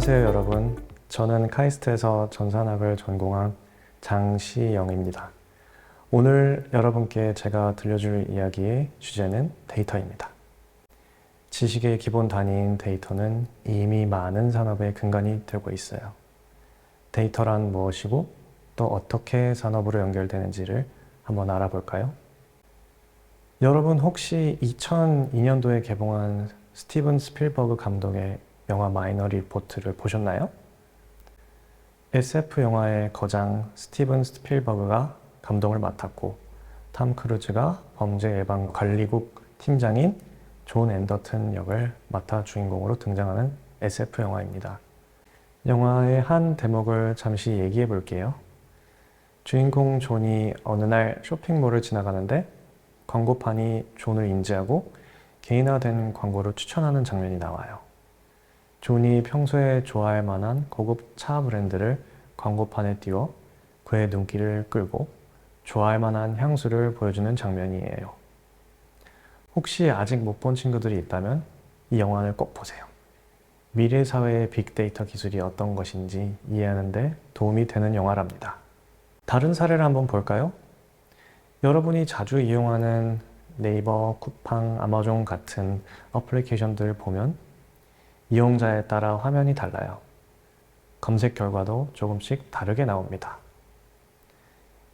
안녕하세요 여러분. 저는 카이스트에서 전산학을 전공한 장시영입니다. 오늘 여러분께 제가 들려줄 이야기의 주제는 데이터입니다. 지식의 기본 단위인 데이터는 이미 많은 산업의 근간이 되고 있어요. 데이터란 무엇이고 또 어떻게 산업으로 연결되는지를 한번 알아볼까요? 여러분 혹시 2002년도에 개봉한 스티븐 스필버그 감독의 영화 마이너리 리포트를 보셨나요? SF 영화의 거장 스티븐 스필버그가 감독을 맡았고 탐 크루즈가 범죄 예방 관리국 팀장인 존 앤더튼 역을 맡아 주인공으로 등장하는 SF 영화입니다. 영화의 한 대목을 잠시 얘기해 볼게요. 주인공 존이 어느 날 쇼핑몰을 지나가는데 광고판이 존을 인지하고 개인화된 광고를 추천하는 장면이 나와요. 존이 평소에 좋아할 만한 고급 차 브랜드를 광고판에 띄워 그의 눈길을 끌고 좋아할 만한 향수를 보여주는 장면이에요. 혹시 아직 못 본 친구들이 있다면 이 영화를 꼭 보세요. 미래 사회의 빅데이터 기술이 어떤 것인지 이해하는 데 도움이 되는 영화랍니다. 다른 사례를 한번 볼까요? 여러분이 자주 이용하는 네이버, 쿠팡, 아마존 같은 어플리케이션들을 보면 이용자에 따라 화면이 달라요. 검색 결과도 조금씩 다르게 나옵니다.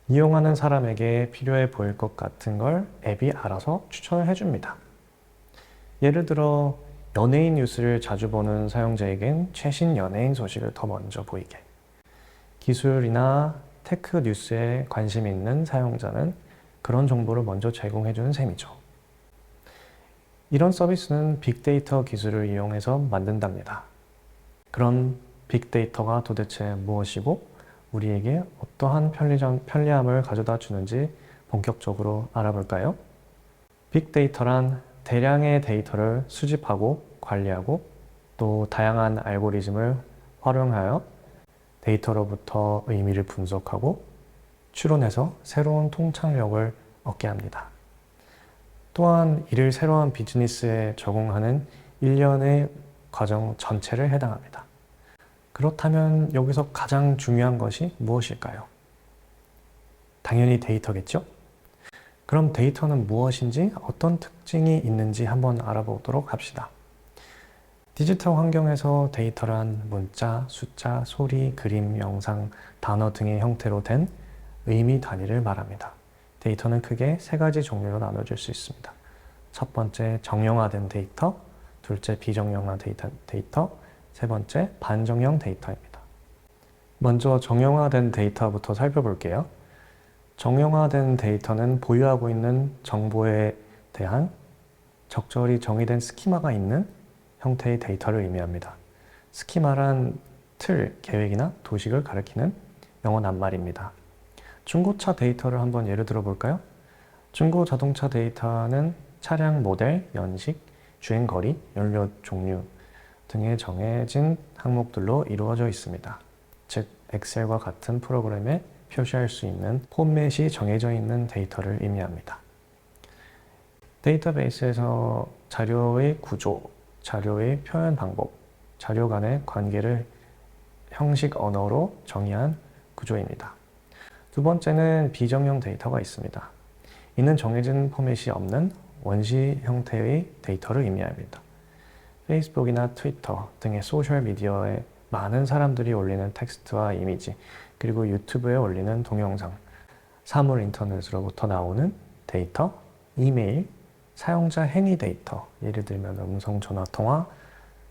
이용하는 사람에게 필요해 보일 것 같은 걸 앱이 알아서 추천을 해줍니다. 예를 들어 연예인 뉴스를 자주 보는 사용자에겐 최신 연예인 소식을 더 먼저 보이게, 기술이나 테크 뉴스에 관심 있는 사용자는 그런 정보를 먼저 제공해주는 셈이죠. 이런 서비스는 빅데이터 기술을 이용해서 만든답니다. 그럼 빅데이터가 도대체 무엇이고 우리에게 어떠한 편리함을 가져다 주는지 본격적으로 알아볼까요? 빅데이터란 대량의 데이터를 수집하고 관리하고 또 다양한 알고리즘을 활용하여 데이터로부터 의미를 분석하고 추론해서 새로운 통찰력을 얻게 합니다. 또한 이를 새로운 비즈니스에 적용하는 일련의 과정 전체를 해당합니다. 그렇다면 여기서 가장 중요한 것이 무엇일까요? 당연히 데이터겠죠? 그럼 데이터는 무엇인지 어떤 특징이 있는지 한번 알아보도록 합시다. 디지털 환경에서 데이터란 문자, 숫자, 소리, 그림, 영상, 단어 등의 형태로 된 의미 단위를 말합니다. 데이터는 크게 세 가지 종류로 나눠질 수 있습니다. 첫 번째, 정형화된 데이터, 둘째, 비정형화 데이터, 세 번째, 반정형 데이터입니다. 먼저 정형화된 데이터부터 살펴볼게요. 정형화된 데이터는 보유하고 있는 정보에 대한 적절히 정의된 스키마가 있는 형태의 데이터를 의미합니다. 스키마란 틀, 계획이나 도식을 가리키는 영어 낱말입니다. 중고차 데이터를 한번 예를 들어 볼까요? 중고 자동차 데이터는 차량 모델, 연식, 주행 거리, 연료 종류 등의 정해진 항목들로 이루어져 있습니다. 즉, 엑셀과 같은 프로그램에 표시할 수 있는 포맷이 정해져 있는 데이터를 의미합니다. 데이터베이스에서 자료의 구조, 자료의 표현 방법, 자료 간의 관계를 형식 언어로 정의한 구조입니다. 두 번째는 비정형 데이터가 있습니다. 이는 정해진 포맷이 없는 원시 형태의 데이터를 의미합니다. 페이스북이나 트위터 등의 소셜미디어에 많은 사람들이 올리는 텍스트와 이미지, 그리고 유튜브에 올리는 동영상, 사물 인터넷으로부터 나오는 데이터, 이메일, 사용자 행위 데이터, 예를 들면 음성 전화 통화,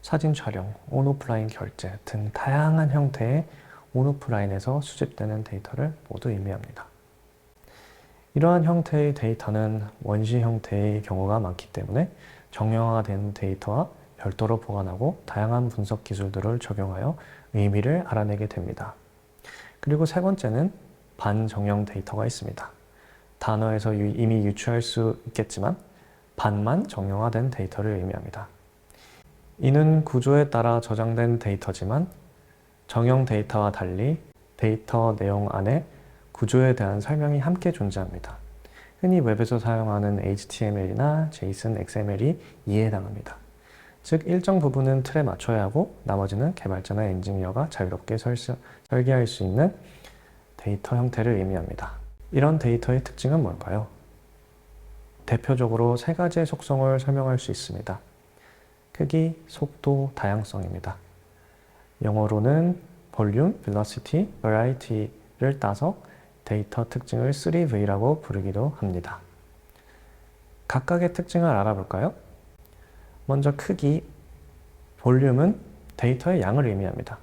사진 촬영, 온오프라인 결제 등 다양한 형태의 온오프라인에서 수집되는 데이터를 모두 의미합니다. 이러한 형태의 데이터는 원시 형태의 경우가 많기 때문에 정형화된 데이터와 별도로 보관하고 다양한 분석 기술들을 적용하여 의미를 알아내게 됩니다. 그리고 세 번째는 반정형 데이터가 있습니다. 단어에서 이미 유추할 수 있겠지만 반만 정형화된 데이터를 의미합니다. 이는 구조에 따라 저장된 데이터지만 정형 데이터와 달리 데이터 내용 안에 구조에 대한 설명이 함께 존재합니다. 흔히 웹에서 사용하는 HTML이나 JSON, XML이 이에 해당합니다. 즉 일정 부분은 틀에 맞춰야 하고 나머지는 개발자나 엔지니어가 자유롭게 설계할 수 있는 데이터 형태를 의미합니다. 이런 데이터의 특징은 뭘까요? 대표적으로 세 가지의 속성을 설명할 수 있습니다. 크기, 속도, 다양성입니다. 영어로는 볼륨, velocity, variety를 따서 데이터 특징을 3V라고 부르기도 합니다. 각각의 특징을 알아볼까요? 먼저 크기, 볼륨은 데이터의 양을 의미합니다.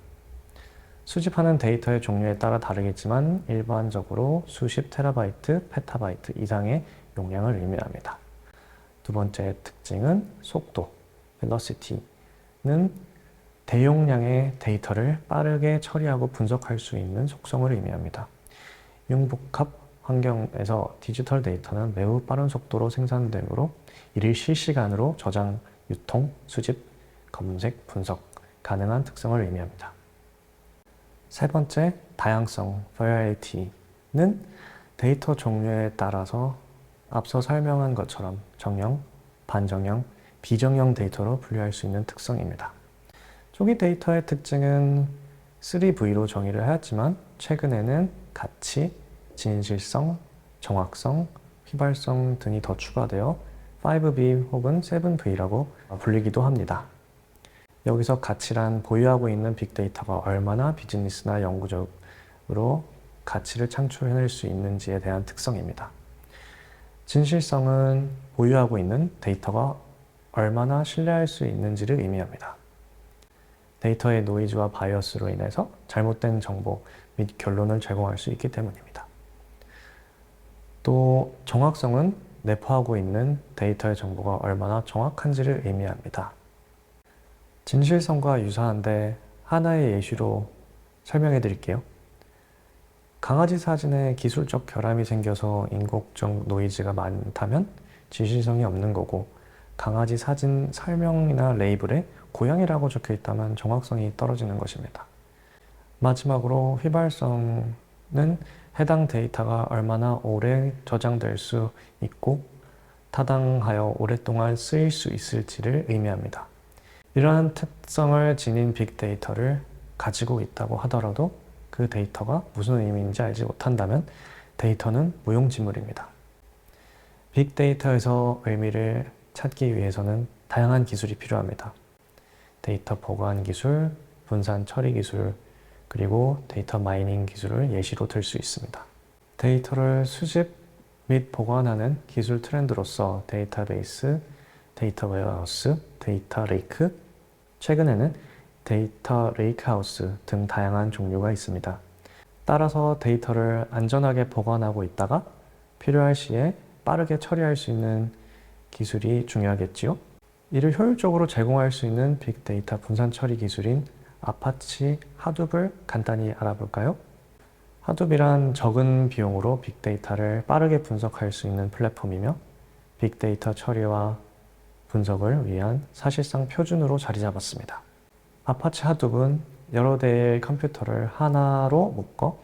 수집하는 데이터의 종류에 따라 다르겠지만 일반적으로 수십 테라바이트, 페타바이트 이상의 용량을 의미합니다. 두 번째 특징은 속도, velocity는 대용량의 데이터를 빠르게 처리하고 분석할 수 있는 속성을 의미합니다. 융복합 환경에서 디지털 데이터는 매우 빠른 속도로 생산되므로 이를 실시간으로 저장, 유통, 수집, 검색, 분석 가능한 특성을 의미합니다. 세 번째, 다양성, variety는 데이터 종류에 따라서 앞서 설명한 것처럼 정형, 반정형, 비정형 데이터로 분류할 수 있는 특성입니다. 초기 데이터의 특징은 3V로 정의를 하였지만 최근에는 가치, 진실성, 정확성, 휘발성 등이 더 추가되어 5V 혹은 7V라고 불리기도 합니다. 여기서 가치란 보유하고 있는 빅데이터가 얼마나 비즈니스나 영구적으로 가치를 창출해낼 수 있는지에 대한 특성입니다. 진실성은 보유하고 있는 데이터가 얼마나 신뢰할 수 있는지를 의미합니다. 데이터의 노이즈와 바이어스로 인해서 잘못된 정보 및 결론을 제공할 수 있기 때문입니다. 또 정확성은 내포하고 있는 데이터의 정보가 얼마나 정확한지를 의미합니다. 진실성과 유사한데 하나의 예시로 설명해 드릴게요. 강아지 사진에 기술적 결함이 생겨서 인공적 노이즈가 많다면 진실성이 없는 거고, 강아지 사진 설명이나 레이블에 고양이라고 적혀 있다면 정확성이 떨어지는 것입니다. 마지막으로 휘발성은 해당 데이터가 얼마나 오래 저장될 수 있고 타당하여 오랫동안 쓰일 수 있을지를 의미합니다. 이러한 특성을 지닌 빅데이터를 가지고 있다고 하더라도 그 데이터가 무슨 의미인지 알지 못한다면 데이터는 무용지물입니다. 빅데이터에서 의미를 찾기 위해서는 다양한 기술이 필요합니다. 데이터 보관 기술, 분산 처리 기술, 그리고 데이터 마이닝 기술을 예시로 들 수 있습니다. 데이터를 수집 및 보관하는 기술 트렌드로서 데이터베이스, 데이터 웨어하우스, 데이터 레이크, 최근에는 데이터 레이크하우스 등 다양한 종류가 있습니다. 따라서 데이터를 안전하게 보관하고 있다가 필요할 시에 빠르게 처리할 수 있는 기술이 중요하겠지요. 이를 효율적으로 제공할 수 있는 빅데이터 분산 처리 기술인 아파치 하둡을 간단히 알아볼까요? 하둡이란 적은 비용으로 빅데이터를 빠르게 분석할 수 있는 플랫폼이며 빅데이터 처리와 분석을 위한 사실상 표준으로 자리 잡았습니다. 아파치 하둡은 여러 대의 컴퓨터를 하나로 묶어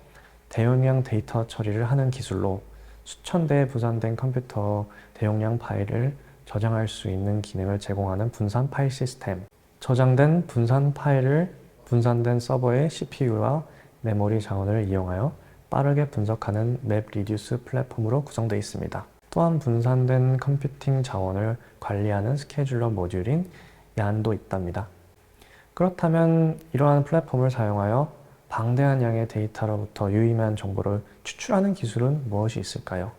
대용량 데이터 처리를 하는 기술로 수천 대의 분산된 컴퓨터 대용량 파일을 저장할 수 있는 기능을 제공하는 분산 파일 시스템. 저장된 분산 파일을 분산된 서버의 CPU와 메모리 자원을 이용하여 빠르게 분석하는 맵 리듀스 플랫폼으로 구성되어 있습니다. 또한 분산된 컴퓨팅 자원을 관리하는 스케줄러 모듈인 얀도 있답니다. 그렇다면 이러한 플랫폼을 사용하여 방대한 양의 데이터로부터 유의미한 정보를 추출하는 기술은 무엇이 있을까요?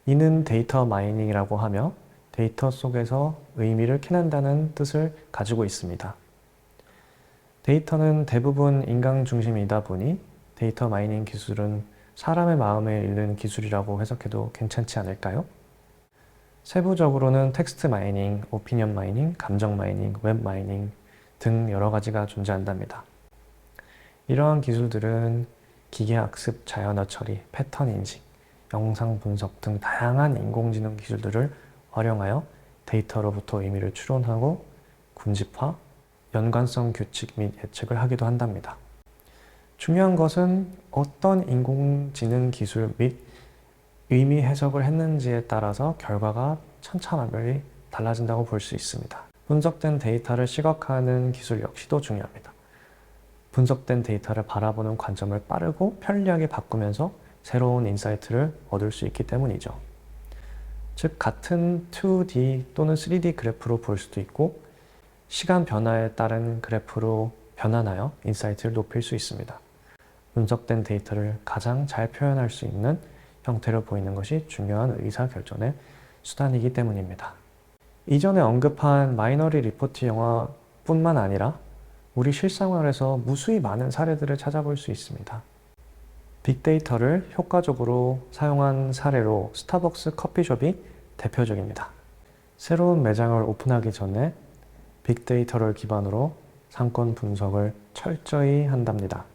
이는 데이터 마이닝이라고 하며 데이터 속에서 의미를 캐낸다는 뜻을 가지고 있습니다. 데이터는 대부분 인간 중심이다 보니 데이터 마이닝 기술은 사람의 마음에 읽는 기술이라고 해석해도 괜찮지 않을까요? 세부적으로는 텍스트 마이닝, 오피니언 마이닝, 감정 마이닝, 웹 마이닝 등 여러 가지가 존재한답니다. 이러한 기술들은 기계학습, 자연어 처리, 패턴 인식, 영상 분석 등 다양한 인공지능 기술들을 활용하여 데이터로부터 의미를 추론하고 군집화, 연관성 규칙 및 예측을 하기도 한답니다. 중요한 것은 어떤 인공지능 기술 및 의미 해석을 했는지에 따라서 결과가 천차만별이 달라진다고 볼 수 있습니다. 분석된 데이터를 시각화하는 기술 역시도 중요합니다. 분석된 데이터를 바라보는 관점을 빠르고 편리하게 바꾸면서 새로운 인사이트를 얻을 수 있기 때문이죠. 즉, 같은 2D 또는 3D 그래프로 볼 수도 있고 시간 변화에 따른 그래프로 변환하여 인사이트를 높일 수 있습니다. 분석된 데이터를 가장 잘 표현할 수 있는 형태로 보이는 것이 중요한 의사결정의 수단이기 때문입니다. 이전에 언급한 마이너리 리포트 영화뿐만 아니라 우리 실생활에서 무수히 많은 사례들을 찾아볼 수 있습니다. 빅데이터를 효과적으로 사용한 사례로 스타벅스 커피숍이 대표적입니다. 새로운 매장을 오픈하기 전에 빅데이터를 기반으로 상권 분석을 철저히 한답니다.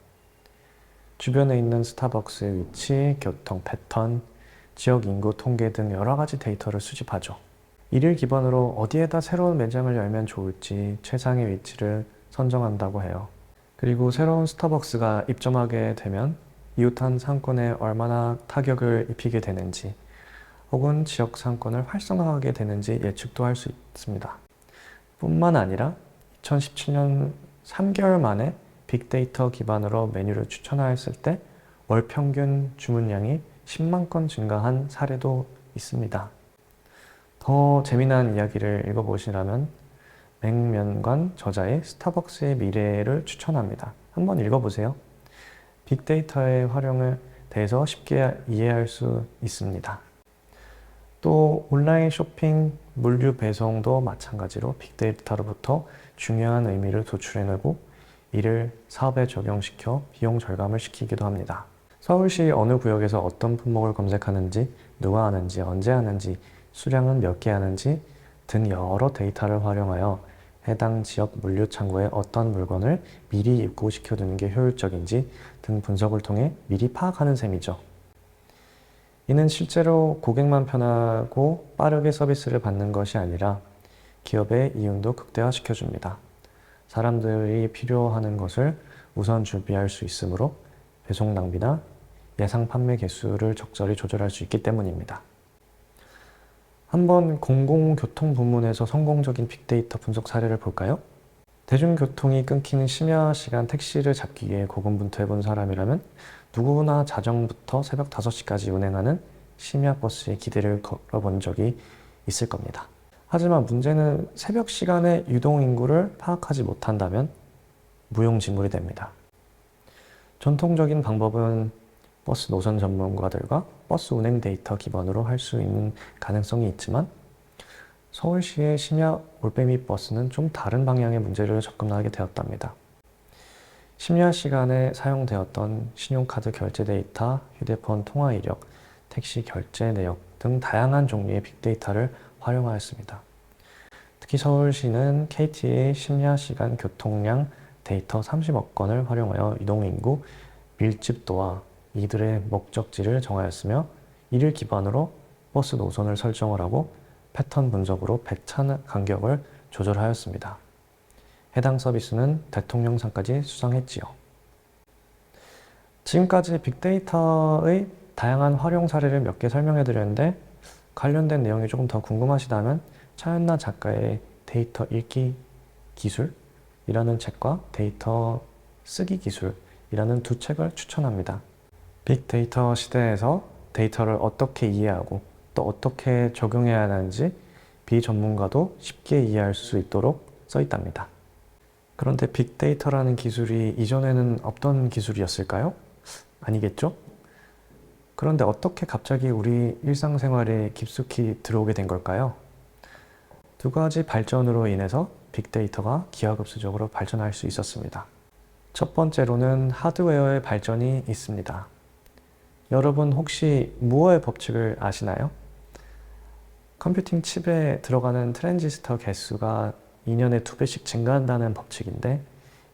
주변에 있는 스타벅스의 위치, 교통 패턴, 지역 인구 통계 등 여러 가지 데이터를 수집하죠. 이를 기반으로 어디에다 새로운 매장을 열면 좋을지 최상의 위치를 선정한다고 해요. 그리고 새로운 스타벅스가 입점하게 되면 이웃한 상권에 얼마나 타격을 입히게 되는지 혹은 지역 상권을 활성화하게 되는지 예측도 할 수 있습니다. 뿐만 아니라 2017년 3개월 만에 빅데이터 기반으로 메뉴를 추천하였을 때 월 평균 주문량이 10만 건 증가한 사례도 있습니다. 더 재미난 이야기를 읽어보시라면 맹면관 저자의 스타벅스의 미래를 추천합니다. 한번 읽어보세요. 빅데이터의 활용에 대해서 쉽게 이해할 수 있습니다. 또 온라인 쇼핑, 물류 배송도 마찬가지로 빅데이터로부터 중요한 의미를 도출해내고 이를 사업에 적용시켜 비용 절감을 시키기도 합니다. 서울시 어느 구역에서 어떤 품목을 검색하는지, 누가 하는지, 언제 하는지, 수량은 몇 개 하는지 등 여러 데이터를 활용하여 해당 지역 물류 창고에 어떤 물건을 미리 입고시켜두는 게 효율적인지 등 분석을 통해 미리 파악하는 셈이죠. 이는 실제로 고객만 편하고 빠르게 서비스를 받는 것이 아니라 기업의 이윤도 극대화시켜줍니다. 사람들이 필요하는 것을 우선 준비할 수 있으므로 배송 낭비나 예상 판매 개수를 적절히 조절할 수 있기 때문입니다. 한번 공공교통 부문에서 성공적인 빅데이터 분석 사례를 볼까요? 대중교통이 끊기는 심야 시간 택시를 잡기 위해 고군분투해본 사람이라면 누구나 자정부터 새벽 5시까지 운행하는 심야 버스에 기대를 걸어본 적이 있을 겁니다. 하지만 문제는 새벽 시간의 유동인구를 파악하지 못한다면 무용지물이 됩니다. 전통적인 방법은 버스 노선 전문가들과 버스 운행 데이터 기반으로 할 수 있는 가능성이 있지만 서울시의 심야 올빼미 버스는 좀 다른 방향의 문제를 접근하게 되었답니다. 심야 시간에 사용되었던 신용카드 결제 데이터, 휴대폰 통화 이력, 택시 결제 내역 등 다양한 종류의 빅데이터를 활용하였습니다. 특히 서울시는 KT의 심야 시간 교통량 데이터 30억 건을 활용하여 이동인구, 밀집도와 이들의 목적지를 정하였으며 이를 기반으로 버스 노선을 설정을 하고 패턴 분석으로 배차 간격을 조절하였습니다. 해당 서비스는 대통령상까지 수상했지요. 지금까지 빅데이터의 다양한 활용 사례를 몇 개 설명해 드렸는데 관련된 내용이 조금 더 궁금하시다면 차윤나 작가의 데이터 읽기 기술이라는 책과 데이터 쓰기 기술이라는 두 책을 추천합니다. 빅데이터 시대에서 데이터를 어떻게 이해하고 또 어떻게 적용해야 하는지 비전문가도 쉽게 이해할 수 있도록 써 있답니다. 그런데 빅데이터라는 기술이 이전에는 없던 기술이었을까요? 아니겠죠? 그런데 어떻게 갑자기 우리 일상생활에 깊숙이 들어오게 된 걸까요? 두 가지 발전으로 인해서 빅데이터가 기하급수적으로 발전할 수 있었습니다. 첫 번째로는 하드웨어의 발전이 있습니다. 여러분 혹시 무어의 법칙을 아시나요? 컴퓨팅 칩에 들어가는 트랜지스터 개수가 2년에 2배씩 증가한다는 법칙인데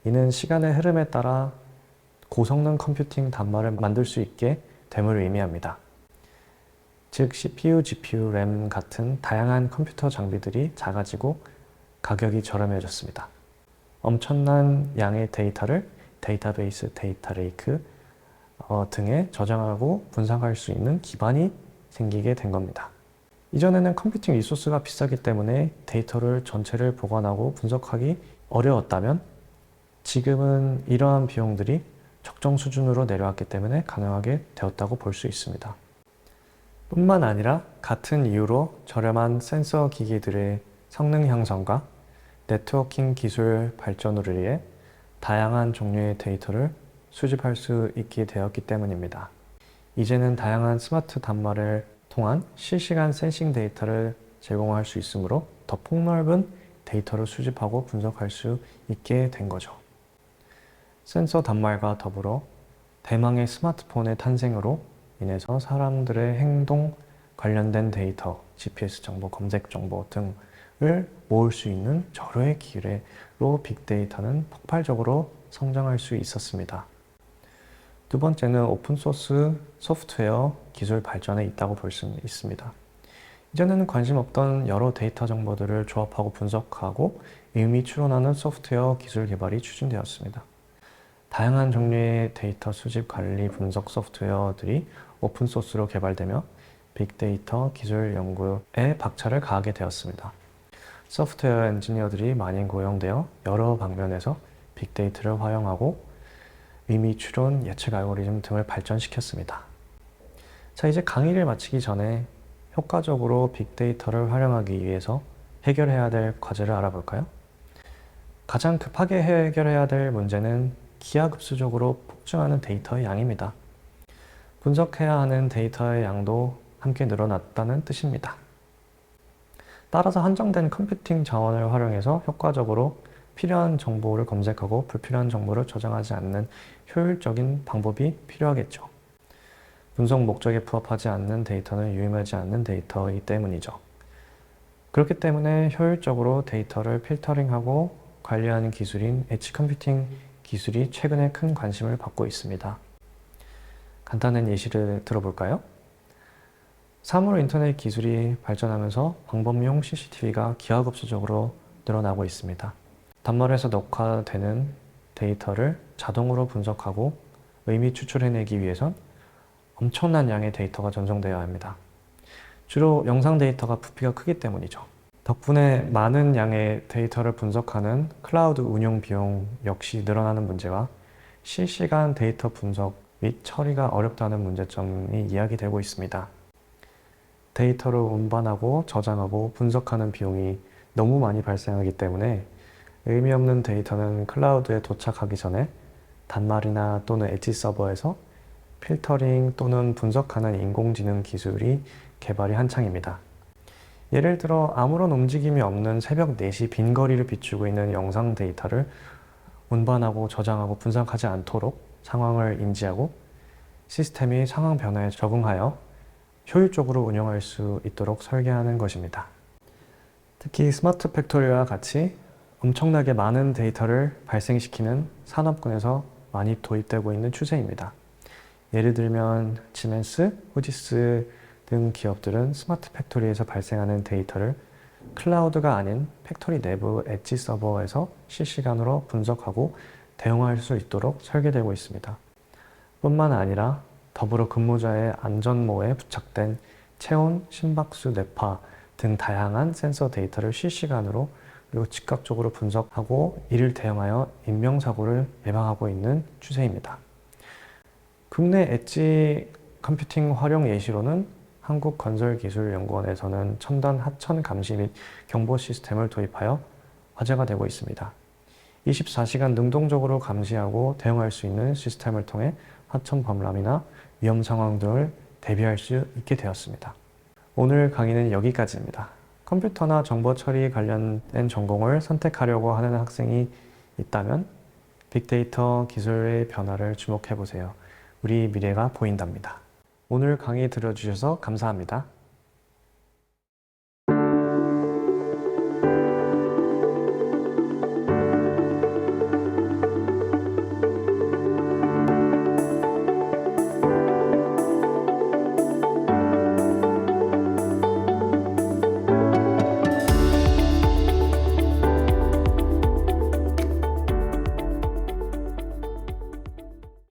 이는 시간의 흐름에 따라 고성능 컴퓨팅 단말을 만들 수 있게 됨을 의미합니다. 즉 CPU, GPU, 램 같은 다양한 컴퓨터 장비들이 작아지고 가격이 저렴해졌습니다. 엄청난 양의 데이터를 데이터베이스, 데이터 레이크 등에 저장하고 분석할 수 있는 기반이 생기게 된 겁니다. 이전에는 컴퓨팅 리소스가 비싸기 때문에 데이터를 전체를 보관하고 분석하기 어려웠다면 지금은 이러한 비용들이 적정 수준으로 내려왔기 때문에 가능하게 되었다고 볼 수 있습니다. 뿐만 아니라 같은 이유로 저렴한 센서 기기들의 성능 향상과 네트워킹 기술 발전으로 인해 다양한 종류의 데이터를 수집할 수 있게 되었기 때문입니다. 이제는 다양한 스마트 단말을 통한 실시간 센싱 데이터를 제공할 수 있으므로 더 폭넓은 데이터를 수집하고 분석할 수 있게 된 거죠. 센서 단말과 더불어 대망의 스마트폰의 탄생으로 인해서 사람들의 행동 관련된 데이터, GPS 정보, 검색 정보 등을 모을 수 있는 절호의 기회로 빅데이터는 폭발적으로 성장할 수 있었습니다. 두 번째는 오픈소스 소프트웨어 기술 발전에 있다고 볼 수 있습니다. 이전에는 관심 없던 여러 데이터 정보들을 조합하고 분석하고 의미 추론하는 소프트웨어 기술 개발이 추진되었습니다. 다양한 종류의 데이터 수집 관리 분석 소프트웨어들이 오픈소스로 개발되며 빅데이터 기술 연구에 박차를 가하게 되었습니다. 소프트웨어 엔지니어들이 많이 고용되어 여러 방면에서 빅데이터를 활용하고 의미 추론, 예측 알고리즘 등을 발전시켰습니다. 자, 이제 강의를 마치기 전에 효과적으로 빅데이터를 활용하기 위해서 해결해야 될 과제를 알아볼까요? 가장 급하게 해결해야 될 문제는 기하급수적으로 폭증하는 데이터의 양입니다. 분석해야 하는 데이터의 양도 함께 늘어났다는 뜻입니다. 따라서 한정된 컴퓨팅 자원을 활용해서 효과적으로 필요한 정보를 검색하고 불필요한 정보를 저장하지 않는 효율적인 방법이 필요하겠죠. 분석 목적에 부합하지 않는 데이터는 유용하지 않는 데이터이기 때문이죠. 그렇기 때문에 효율적으로 데이터를 필터링하고 관리하는 기술인 엣지 컴퓨팅 기술이 최근에 큰 관심을 받고 있습니다. 간단한 예시를 들어볼까요? 사물 인터넷 기술이 발전하면서 방범용 CCTV가 기하급수적으로 늘어나고 있습니다. 단말에서 녹화되는 데이터를 자동으로 분석하고 의미 추출해내기 위해선 엄청난 양의 데이터가 전송되어야 합니다. 주로 영상 데이터가 부피가 크기 때문이죠. 덕분에 많은 양의 데이터를 분석하는 클라우드 운용 비용 역시 늘어나는 문제와 실시간 데이터 분석 및 처리가 어렵다는 문제점이 이야기되고 있습니다. 데이터를 운반하고 저장하고 분석하는 비용이 너무 많이 발생하기 때문에 의미 없는 데이터는 클라우드에 도착하기 전에 단말이나 또는 엣지 서버에서 필터링 또는 분석하는 인공지능 기술이 개발이 한창입니다. 예를 들어 아무런 움직임이 없는 새벽 4시 빈 거리를 비추고 있는 영상 데이터를 운반하고 저장하고 분석하지 않도록 상황을 인지하고 시스템이 상황 변화에 적응하여 효율적으로 운영할 수 있도록 설계하는 것입니다. 특히 스마트 팩토리와 같이 엄청나게 많은 데이터를 발생시키는 산업군에서 많이 도입되고 있는 추세입니다. 예를 들면 시멘스, 후지스 등 기업들은 스마트 팩토리에서 발생하는 데이터를 클라우드가 아닌 팩토리 내부 엣지 서버에서 실시간으로 분석하고 대응할 수 있도록 설계되고 있습니다. 뿐만 아니라 더불어 근무자의 안전모에 부착된 체온, 심박수, 뇌파 등 다양한 센서 데이터를 실시간으로 그리고 즉각적으로 분석하고 이를 대응하여 인명사고를 예방하고 있는 추세입니다. 국내 엣지 컴퓨팅 활용 예시로는 한국건설기술연구원에서는 첨단 하천 감시 및 경보 시스템을 도입하여 화제가 되고 있습니다. 24시간 능동적으로 감시하고 대응할 수 있는 시스템을 통해 하천 범람이나 위험 상황 등을 대비할 수 있게 되었습니다. 오늘 강의는 여기까지입니다. 컴퓨터나 정보 처리 관련된 전공을 선택하려고 하는 학생이 있다면 빅데이터 기술의 변화를 주목해 보세요. 우리 미래가 보인답니다. 오늘 강의 들어주셔서 감사합니다.